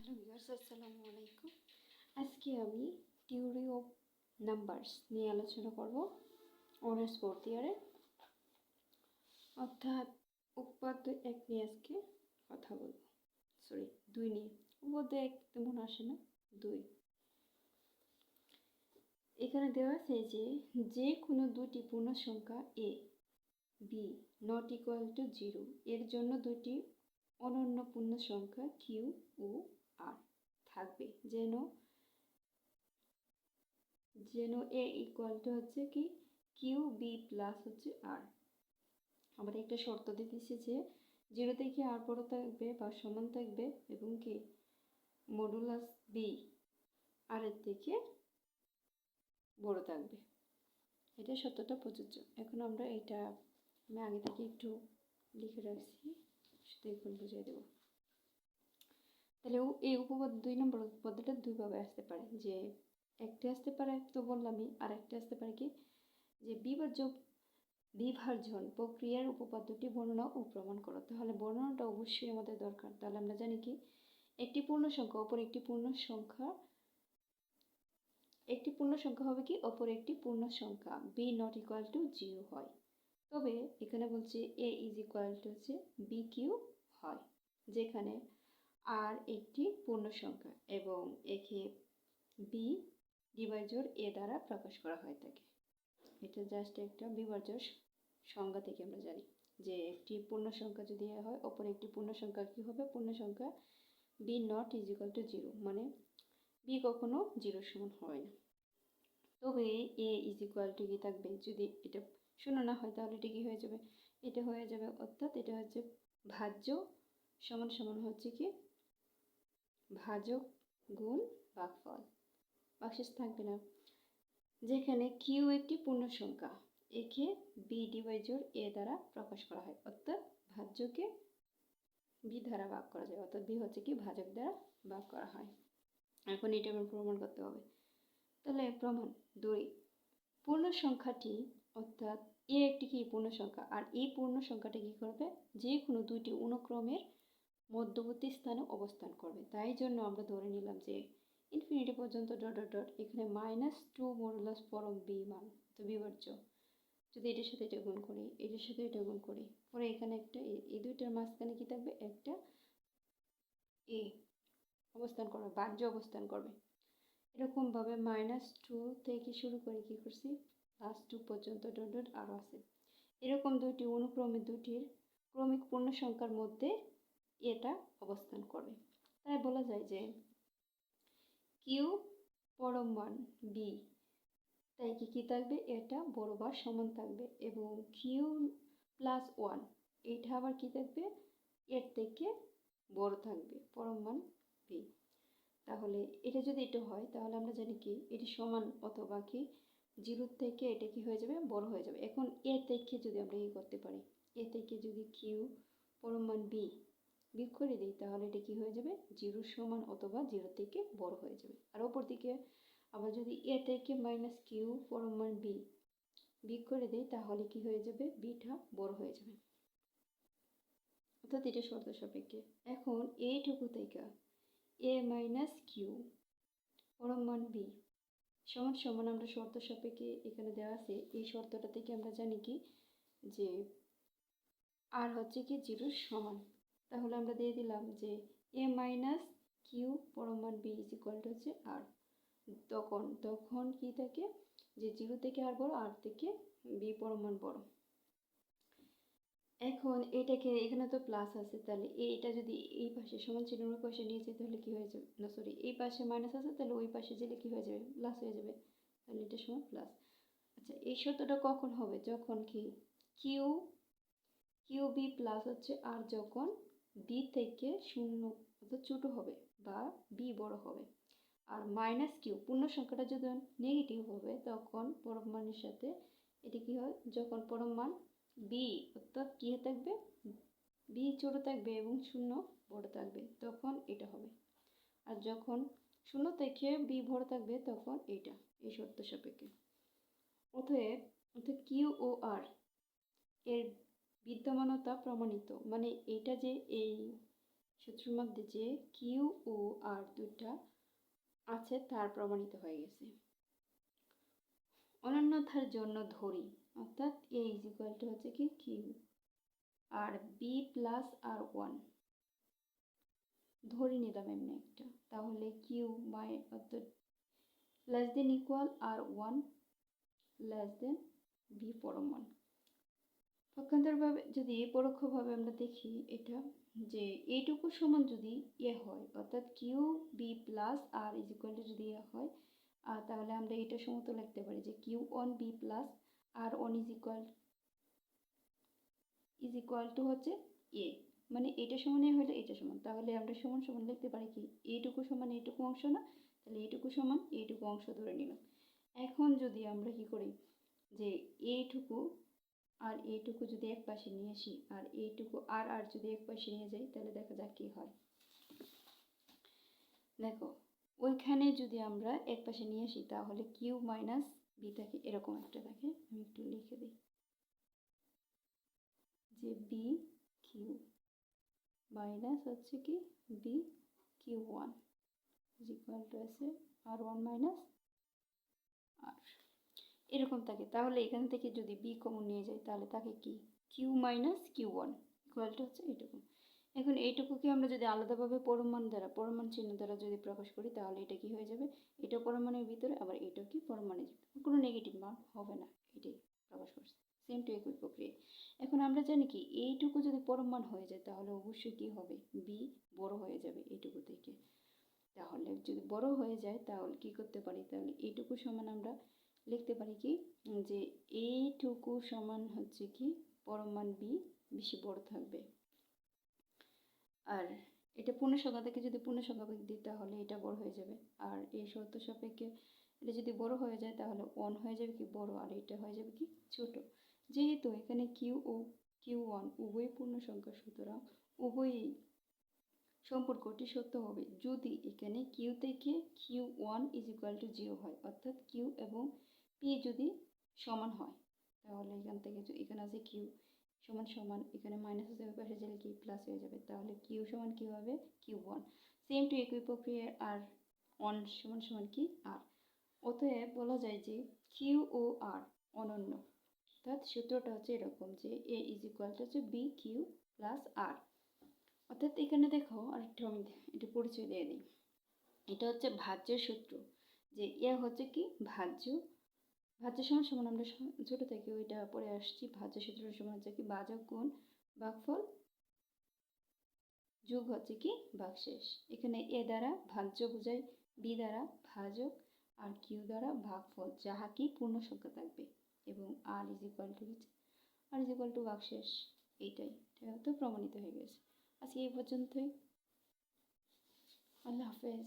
Hello viewers, আসসালামু আলাইকুম। আজকে আমি থিওরি অফ নাম্বারস নিয়ে আলোচনা করব অনার্স ফোর্থ ইয়ারে, অর্থাৎ উপপাদ্য 1 নিয়ে আজকে কথা বলবো। সরি, 2 নিয়ে। উপপাদ্য 1 তেমন আসে না, 2। এখানে দেওয়া আছে যে কোনো দুটি পূর্ণ সংখ্যা A B not equal to 0 এর জন্য দুটি অনন্য পূর্ণ সংখ্যা কিউ ও আর থাকবে, যেন এ ইকুয়াল টু হচ্ছে কি কিউ বি প্লাস হচ্ছে আর। আবার একটা শর্ত দিতেছে যে 0 থেকে আর বড় থাকবে বা সমান থাকবে এবং কি মডুলাস বি আর এর থেকে বড় থাকবে। এটা শর্তটা প্রযোজ্য। এখন আমরা এটা আমি আগে থেকে একটু লিখে রাখছি, শুধু এখন বুঝিয়ে দেব। তাহলে এই উপপাদ্য 2 নম্বর উপপাদ্যটা দুইভাবে আসতে পারে, যে একটা আসতে পারে তো বললামই, আর একটা আসতে পারে কি যে বিভাজন প্রক্রিয়ার উপপাদ্যটি বর্ণনা ও প্রমাণ করো। তাহলে বর্ণনাটা অবশ্যই আমাদের দরকার। তাহলে আমরা জানি কি একটি পূর্ণ সংখ্যা অপর একটি পূর্ণ সংখ্যা হবে কি অপর একটি পূর্ণ সংখ্যা বি নট ইকুয়াল টু 0 হয়। তবে এখানে বলছে এ ইজ ইকুয়াল টু হচ্ছে বি কিউ হয়, যেখানে আর একটি পূর্ণ সংখ্যা এবং একে বি ডিভাইজর এ দ্বারা প্রকাশ করা হয়ে থাকে। এটা জাস্ট একটা বিভাজ্য সংজ্ঞা থেকে আমরা জানি যে একটি পূর্ণ সংখ্যা যদি এ হয় অপর একটি পূর্ণ সংখ্যা কি হবে, পূর্ণ সংখ্যা B not is equal to 0, মানে বি কখনো 0 সমান হয় না। তবে এ ইজ ইকুয়াল টু কি থাকবে, যদি এটা শূন্য না হয় তাহলে এটা কি হয়ে যাবে, এটা হয়ে যাবে, অর্থাৎ এটা হচ্ছে ভাজ্য সমান সমান হচ্ছে কি ভাজক গুণ ভাগফল, ভাগশেষ থাকবে না। যেখানে কিউ একটি পূর্ণ সংখ্যা, একে বি ডিভাইজর এ দ্বারা প্রকাশ করা হয়, অর্থাৎ ভাজ্যকে বি দ্বারা ভাগ করা যায়, অর্থাৎ বি হচ্ছে কি ভাজক দ্বারা ভাগ করা হয়। এখন এটা আমার প্রমাণ করতে হবে। তাহলে প্রমাণ 2, পূর্ণ সংখ্যাটি অর্থাৎ এ একটি কি পূর্ণ সংখ্যা, আর এই পূর্ণ সংখ্যাটি কি করবে, যে কোনো দুইটি অনুক্রমের মধ্যবর্তী স্থানে অবস্থান করবে। তাই জন্য আমরা ধরে নিলাম যে ইনফিনিটি পর্যন্ত ডট ডট ডট, এখানে -2 মডুলাস পরম বি মান, তো বিভাজ্য। যদি এটার সাথে এটা গুণ করি, এটার সাথে এটা গুণ করি, পরে এখানে একটা এই দুইটার মাঝখানে কি থাকবে, একটা এ অবস্থান করবে, বাহ্য অবস্থান করবে। এরকমভাবে -2 থেকে শুরু করে কি করছি +2 পর্যন্ত ডট ডট আরও আছে। এরকম দুইটি অনুক্রমে দুটির ক্রমিক পূর্ণ সংখ্যার মধ্যে এটা অবস্থান করবে। তাই বলা যায় যে কিউ পরম মান বি, তাই কি থাকবে, এটা বড় বা সমান থাকবে, এবং কিউ প্লাস 1 এটা আবার কি থাকবে, এর থেকে বড় থাকবে, পরম মান বি। তাহলে এটা যদি এটা হয় তাহলে আমরা জানি কি এটি সমান অথবা কি 0 থেকে এটা কি হয়ে যাবে, বড় হয়ে যাবে। এখন এ থেকে যদি আমরা কি করতে পারি, এ থেকে যদি কিউ পরম মান বি বিয়োগ করে দিই তাহলে এটা কি হয়ে যাবে, 0 সমান অথবা 0 থেকে বড় হয়ে যাবে। আর অপর দিকে আবার যদি এ থেকে কিউ পরম মান বি বিয়োগ করে দিই তাহলে কি হয়ে যাবে, বিটা বড় হয়ে যাবে, অর্থাৎ এটা শর্ত সাপেক্ষে। এখন এইটুকু থেকে এ কিউ পরম মান বি সমান সমান আমরা শর্ত সাপেক্ষে এখানে দেওয়া আছে, এই শর্তটা থেকে আমরা জানি কি যে আর হচ্ছে কি 0 সমান। তাহলে আমরা দিয়ে দিলাম যে এ কিউ পরম মান বি ইজ ইকুয়াল টু হচ্ছে আর। তখন কি থাকে যে 0 থেকে আর বড়, আর থেকে বি পরম মান বড়। এখন এটাকে এখানে তো প্লাস আছে, তাহলে এইটা যদি এই পাশে সমান চিহ্ন ওই পাশে নিয়ে যাই তাহলে কি হয়ে যাবে, না সরি এই পাশে মাইনাস আছে তাহলে ওই পাশে গেলে কি হয়ে যাবে, প্লাস হয়ে যাবে, তাহলে এটা সমান প্লাস। আচ্ছা, এই শর্তটা কখন হবে, যখন কি কিউ বি প্লাস হচ্ছে আর যখন বি থেকে 0 অর্থাৎ ছোট হবে বা বি বড় হবে। আর কিউ পূর্ণ সংখ্যাটা যখন নেগেটিভ হবে তখন পরম মানের সাথে এটি কি হয়, যখন পরম মান বি অর্থাৎ কি থাকবে, বি ছোট থাকবে এবং 0 বড় থাকবে, তখন এটা হবে। আর যখন 0 থেকে বি বড় থাকবে তখন এটা, এই শর্ত সাপেক্ষে। অতএব কিউ ও আর এর বিদ্যমানতা প্রমাণিত, মানে এটা যে এই সূত্রের মধ্যে যে কিউ ও আর দুটা আছে তার প্রমাণিত হয়ে গেছে। অনন্যতার জন্য ধরি, অর্থাৎ এ ইজ ইকুয়াল টু হচ্ছে কি Q R B plus R one ধরে নিলাম এমনি একটা, তাহলে কিউ বাই অর্থাৎ লেস দেন ইকুয়াল আর ওয়ান লেস দেন বি পরমাণু। পক্ষান্তরভাবে যদি পরোক্ষভাবে আমরা দেখি এটা, যে এইটুকু সমান যদি এ হয় অর্থাৎ Q B plus R is equal to যদি এ হয়, তাহলে আমরা এটা সমতুল লিখতে পারি যে Q one B plus R one is equal to হচ্ছে এ, মানে এটা সমান এ হলে এটা সমান, তাহলে আমরা সমান সমান লিখতে পারি কি এইটুকু সমান এইটুকু অংশ না, তাহলে এইটুকু সমান এইটুকু অংশ ধরে নিলাম। এখন যদি আমরা কি করি যে এইটুকু আর এইটুকু যদি এক পাশে নিয়ে আসি আর এইটুকু আর আর যদি এক পাশে নিয়ে যাই, তাহলে দেখা যাক কি হয়। দেখো ওইখানে যদি আমরা এক পাশে নিয়ে আসি তাহলে কিউ মাইনাস বি থাকে, এরকম একটা থাকে, আমি একটু লিখে দিই যে বি কিউ মাইনাস হচ্ছে কি B Q one is equal to আছে আর ওয়ান মাইনাস আর, এরকম থাকে। তাহলে এখান থেকে যদি বি কমন নিয়ে যায় তাহলে থাকে কি Q minus Q one equal to হচ্ছে এইটুকু। এখন এইটুকুকে আমরা যদি আলাদাভাবে পরমাণু চিহ্ন দ্বারা যদি প্রকাশ করি তাহলে এটা কি হয়ে যাবে, এটা পরমাণুর ভিতরে আবার এটাও কি পরমাণুর ভিতরে, কোনো নেগেটিভ মান হবে না, এটাই প্রকাশ করছে। সেম টু একই প্রক্রিয়া। এখন আমরা জানি কি এইটুকু যদি পরমাণু হয়ে যায় তাহলে অবশ্যই কি হবে, বি বড় হয়ে যাবে এইটুকু থেকে। তাহলে যদি বড় হয়ে যায় তাহলে কি করতে পারি, তাহলে এইটুকু সমান আমরা লিখতে পারি কি যে এইটুকু সমান হচ্ছে কি পরমাণু বি বেশি বড় থাকবে। আর এটা পূর্ণসংখ্যা থেকে যদি পূর্ণসংখ্যা দিই তাহলে এটা বড় হয়ে যাবে, আর এই শর্ত সাপেক্ষে এটা যদি বড় হয়ে যায় তাহলে ওয়ান হয়ে যাবে কি বড়, আর এটা হয়ে যাবে কি ছোট। যেহেতু এখানে কিউ ও কিউ ওয়ান উভয় পূর্ণসংখ্যা, সুতরাং উভয়ই সম্পর্কটি সত্য হবে যদি এখানে কিউ থেকে Q one is equal to zero হয়, অর্থাৎ কিউ এবং পি যদি সমান হয়। তাহলে এখান থেকে এখানে আছে কিউ সমান সমান, এখানে মাইনাস আছে ওই পাশে গেলে কি প্লাস হয়ে যাবে, তাহলে কিউ সমান কি হবে কিউ ওয়ান। সেম টু একই প্রক্রিয়া আর ওয়ান সমান সমান কি আর। অতএব বলা যায় যে কিউ ও আর অনন্য, অর্থাৎ সূত্রটা হচ্ছে এরকম যে এ ইজ ইকুয়াল টু হচ্ছে বি কিউ প্লাস আর। অর্থাৎ এখানে দেখো আরেকটু আমি এটা পরিচয় দিয়ে দিই, এটা হচ্ছে ভাজ্যের সূত্র, যে এ হচ্ছে কি ভাজ্য, ভাজ্য সমান সমান আমরা ছোট থেকে ওইটা পড়ে আসছি, ভাজ্য সূত্রের সমান হচ্ছে কি ভাজক গুণ ভাগফল যোগ হচ্ছে কি ভাগশেষ। এখানে এ দ্বারা ভাজ্য বোঝায়, বি দ্বারা ভাজক, আর কিউ দ্বারা ভাগফল যাহা কি পূর্ণ সংখ্যা থাকবে, এবং আর ইজ ইকুয়াল টু ভাগশেষ। এইটাই, এটা তো প্রমাণিত হয়ে গেছে। আজকে এই পর্যন্তই, আল্লাহ হাফেজ।